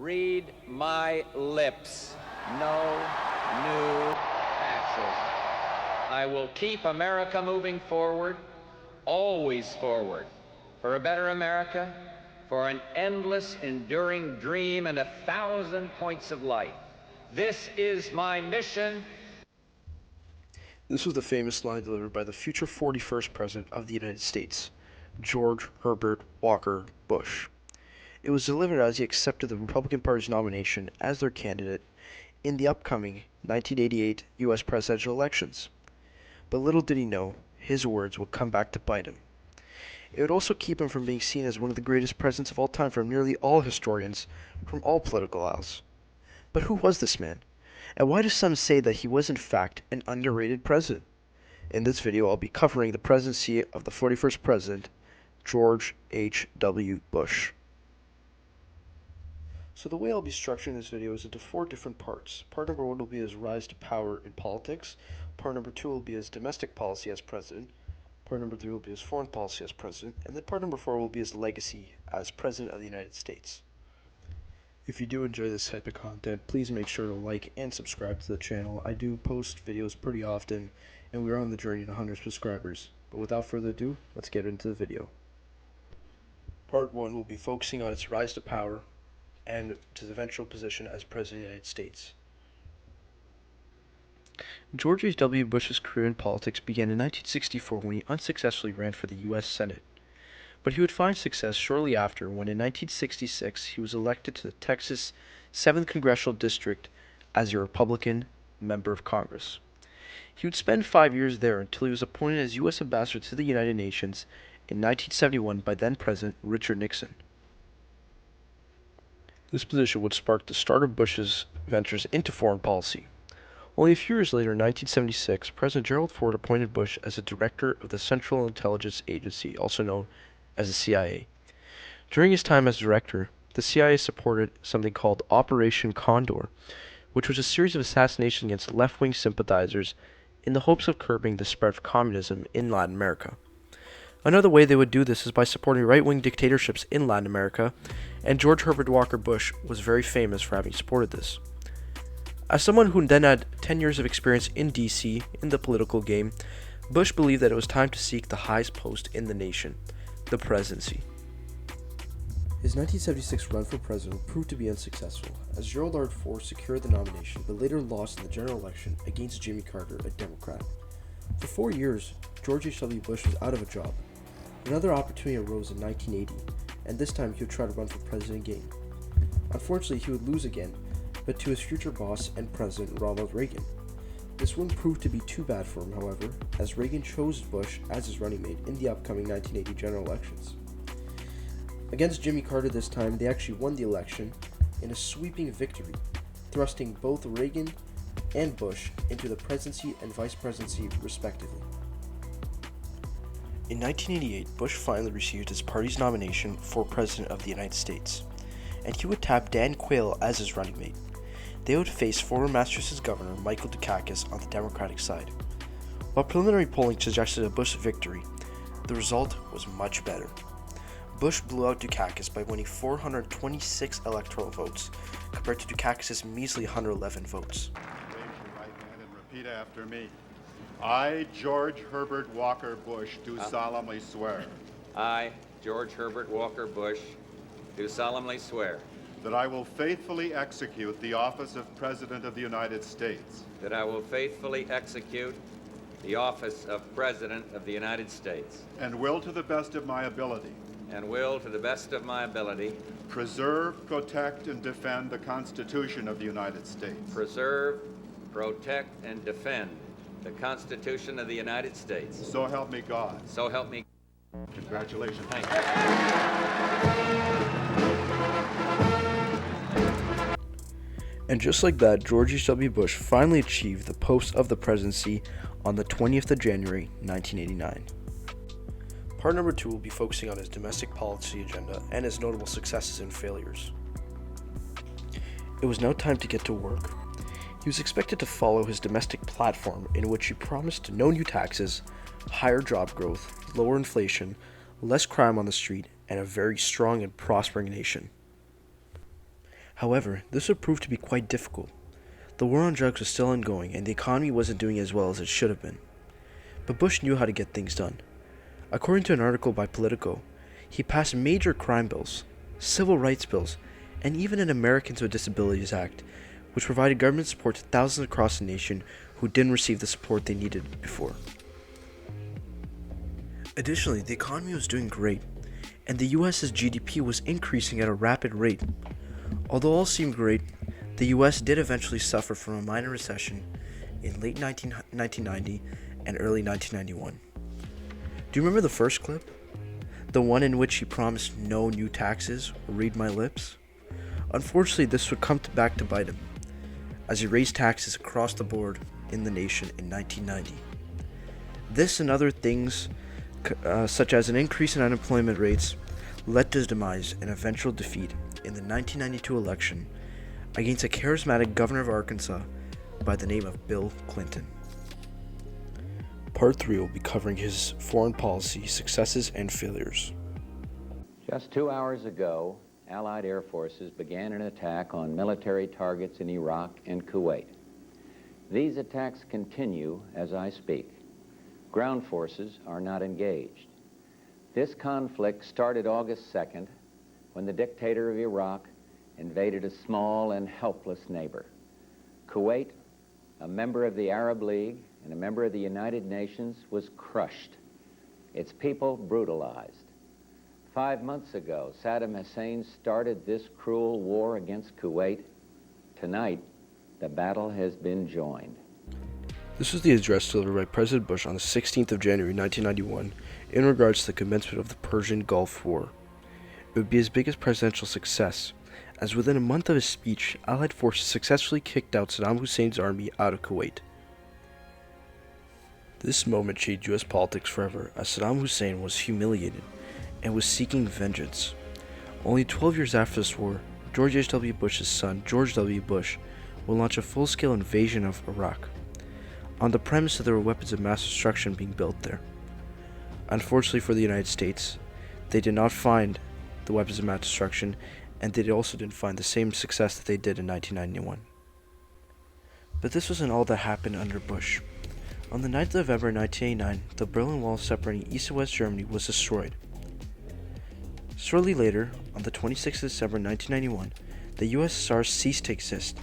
Read my lips. No new taxes. I will keep America moving forward, always forward, for a better America, for an endless, enduring dream and 1,000 points of light. This is my mission. This was the famous line delivered by the future 41st President of the United States, George Herbert Walker Bush. It was delivered as he accepted the Republican Party's nomination as their candidate in the upcoming 1988 U.S. presidential elections. But little did he know, his words would come back to bite him. It would also keep him from being seen as one of the greatest presidents of all time from nearly all historians from all political aisles. But who was this man? And why do some say that he was in fact an underrated president? In this video, I'll be covering the presidency of the 41st President, George H.W. Bush. So the way I'll be structuring this video is into 4 different parts. Part number 1 will be his rise to power in politics. Part number 2 will be his domestic policy as president. Part number 3 will be his foreign policy as president. And then part number 4 will be his legacy as president of the United States. If you do enjoy this type of content, please make sure to like and subscribe to the channel. I do post videos pretty often, and we're on the journey to 100 subscribers. But without further ado, let's get into the video. Part 1 will be focusing on its rise to power and to the eventual position as President of the United States. George H.W. Bush's career in politics began in 1964 when he unsuccessfully ran for the U.S. Senate. But he would find success shortly after when in 1966 he was elected to the Texas 7th Congressional District as a Republican member of Congress. He would spend 5 years there until he was appointed as U.S. Ambassador to the United Nations in 1971 by then-President Richard Nixon. This position would spark the start of Bush's ventures into foreign policy. Only a few years later, in 1976, President Gerald Ford appointed Bush as the director of the Central Intelligence Agency, also known as the CIA. During his time as director, the CIA supported something called Operation Condor, which was a series of assassinations against left-wing sympathizers in the hopes of curbing the spread of communism in Latin America. Another way they would do this is by supporting right-wing dictatorships in Latin America, and George Herbert Walker Bush was very famous for having supported this. As someone who then had 10 years of experience in D.C. in the political game, Bush believed that it was time to seek the highest post in the nation, the presidency. His 1976 run for president proved to be unsuccessful, as Gerald R. Ford secured the nomination but later lost in the general election against Jimmy Carter, a Democrat. For 4 years, George H.W. Bush was out of a job. Another opportunity arose in 1980, and this time he would try to run for president again. Unfortunately, he would lose again, but to his future boss and president, Ronald Reagan. This wouldn't prove to be too bad for him, however, as Reagan chose Bush as his running mate in the upcoming 1980 general elections. Against Jimmy Carter this time, they actually won the election in a sweeping victory, thrusting both Reagan and Bush into the presidency and vice presidency, respectively. In 1988, Bush finally received his party's nomination for President of the United States, and he would tap Dan Quayle as his running mate. They would face former Massachusetts Governor Michael Dukakis on the Democratic side. While preliminary polling suggested a Bush victory, the result was much better. Bush blew out Dukakis by winning 426 electoral votes, compared to Dukakis' measly 111 votes. Raise your right hand and repeat after me. I, George Herbert Walker Bush, do solemnly swear I, George Herbert Walker Bush, do solemnly swear that I will faithfully execute the office of President of the United States that I will faithfully execute the office of President of the United States and will, to the best of my ability, and will, to the best of my ability, preserve, protect, and defend the Constitution of the United States. preserve, protect, and defend the Constitution of the United States. So help me God. So help me. Congratulations. Thank you. And just like that, George H.W. Bush finally achieved the post of the presidency on the 20th of January, 1989. Part number 2 will be focusing on his domestic policy agenda and his notable successes and failures. It was now time to get to work. He was expected to follow his domestic platform, in which he promised no new taxes, higher job growth, lower inflation, less crime on the street, and a very strong and prospering nation. However, this would prove to be quite difficult. The war on drugs was still ongoing, and the economy wasn't doing as well as it should have been. But Bush knew how to get things done. According to an article by Politico, he passed major crime bills, civil rights bills, and even an Americans with Disabilities Act, which provided government support to thousands across the nation who didn't receive the support they needed before. Additionally, the economy was doing great, and the US's GDP was increasing at a rapid rate. Although all seemed great, the US did eventually suffer from a minor recession in late 1990 and early 1991. Do you remember the first clip? The one in which he promised no new taxes or read my lips? Unfortunately, this would come back to bite him, as he raised taxes across the board in the nation in 1990. This and other things, such as an increase in unemployment rates, led to his demise and eventual defeat in the 1992 election against a charismatic governor of Arkansas by the name of Bill Clinton. Part 3 will be covering his foreign policy successes and failures. Just 2 hours ago, Allied air forces began an attack on military targets in Iraq and Kuwait. These attacks continue as I speak. Ground forces are not engaged. This conflict started August 2nd when the dictator of Iraq invaded a small and helpless neighbor. Kuwait, a member of the Arab League and a member of the United Nations, was crushed, its people brutalized. 5 months ago, Saddam Hussein started this cruel war against Kuwait. Tonight, the battle has been joined. This was the address delivered by President Bush on the 16th of January 1991 in regards to the commencement of the Persian Gulf War. It would be his biggest presidential success, as within a month of his speech, Allied forces successfully kicked out Saddam Hussein's army out of Kuwait. This moment changed U.S. politics forever, as Saddam Hussein was humiliated and was seeking vengeance. Only 12 years after this war, George H.W. Bush's son, George W. Bush, will launch a full-scale invasion of Iraq, on the premise that there were weapons of mass destruction being built there. Unfortunately for the United States, they did not find the weapons of mass destruction, and they also didn't find the same success that they did in 1991. But this wasn't all that happened under Bush. On the 9th of November 1989, the Berlin Wall separating East and West Germany was destroyed. Shortly later, on the 26th of December 1991, the USSR ceased to exist,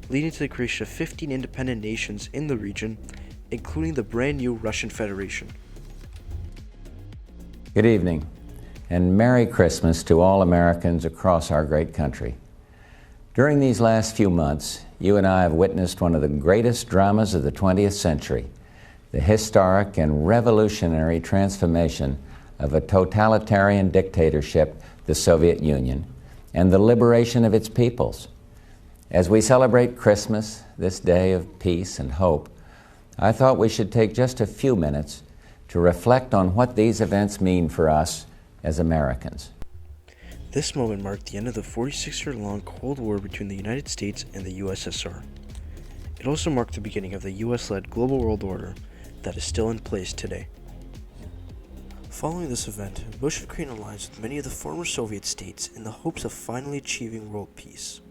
leading to the creation of 15 independent nations in the region, including the brand new Russian Federation. Good evening, and Merry Christmas to all Americans across our great country. During these last few months, you and I have witnessed one of the greatest dramas of the 20th century, the historic and revolutionary transformation of a totalitarian dictatorship, the Soviet Union, and the liberation of its peoples. As we celebrate Christmas, this day of peace and hope, I thought we should take just a few minutes to reflect on what these events mean for us as Americans. This moment marked the end of the 46-year-long Cold War between the United States and the USSR. It also marked the beginning of the US-led global world order that is still in place today. Following this event, Bush would create an alliance with many of the former Soviet states in the hopes of finally achieving world peace.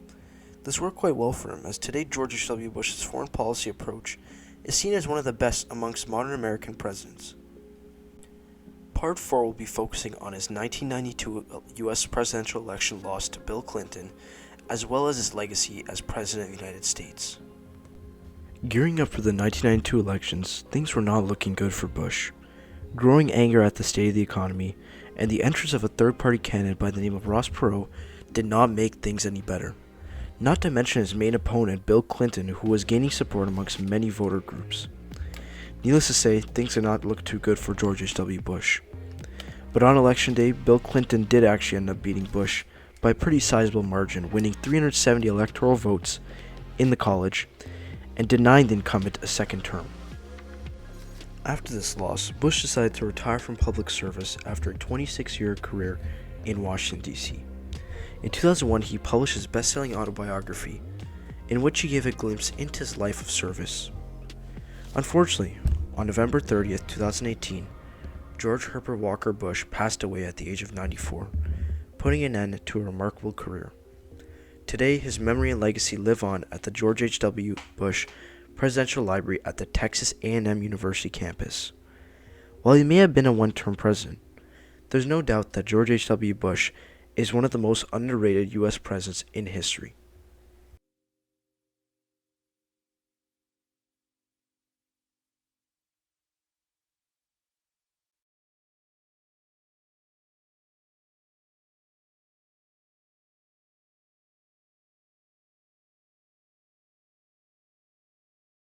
This worked quite well for him, as today George H.W. Bush's foreign policy approach is seen as one of the best amongst modern American presidents. Part 4 will be focusing on his 1992 U.S. presidential election loss to Bill Clinton, as well as his legacy as President of the United States. Gearing up for the 1992 elections, things were not looking good for Bush. Growing anger at the state of the economy and the entrance of a third-party candidate by the name of Ross Perot did not make things any better. Not to mention his main opponent, Bill Clinton, who was gaining support amongst many voter groups. Needless to say, things did not look too good for George H.W. Bush. But on election day, Bill Clinton did actually end up beating Bush by a pretty sizable margin, winning 370 electoral votes in the college and denying the incumbent a second term. After this loss, Bush decided to retire from public service after a 26-year career in Washington, D.C. In 2001, he published his best-selling autobiography, in which he gave a glimpse into his life of service. Unfortunately, on November 30th, 2018, George Herbert Walker Bush passed away at the age of 94, putting an end to a remarkable career. Today, his memory and legacy live on at the George H.W. Bush Presidential Library at the Texas A&M University campus. While he may have been a one-term president, there's no doubt that George H.W. Bush is one of the most underrated U.S. presidents in history.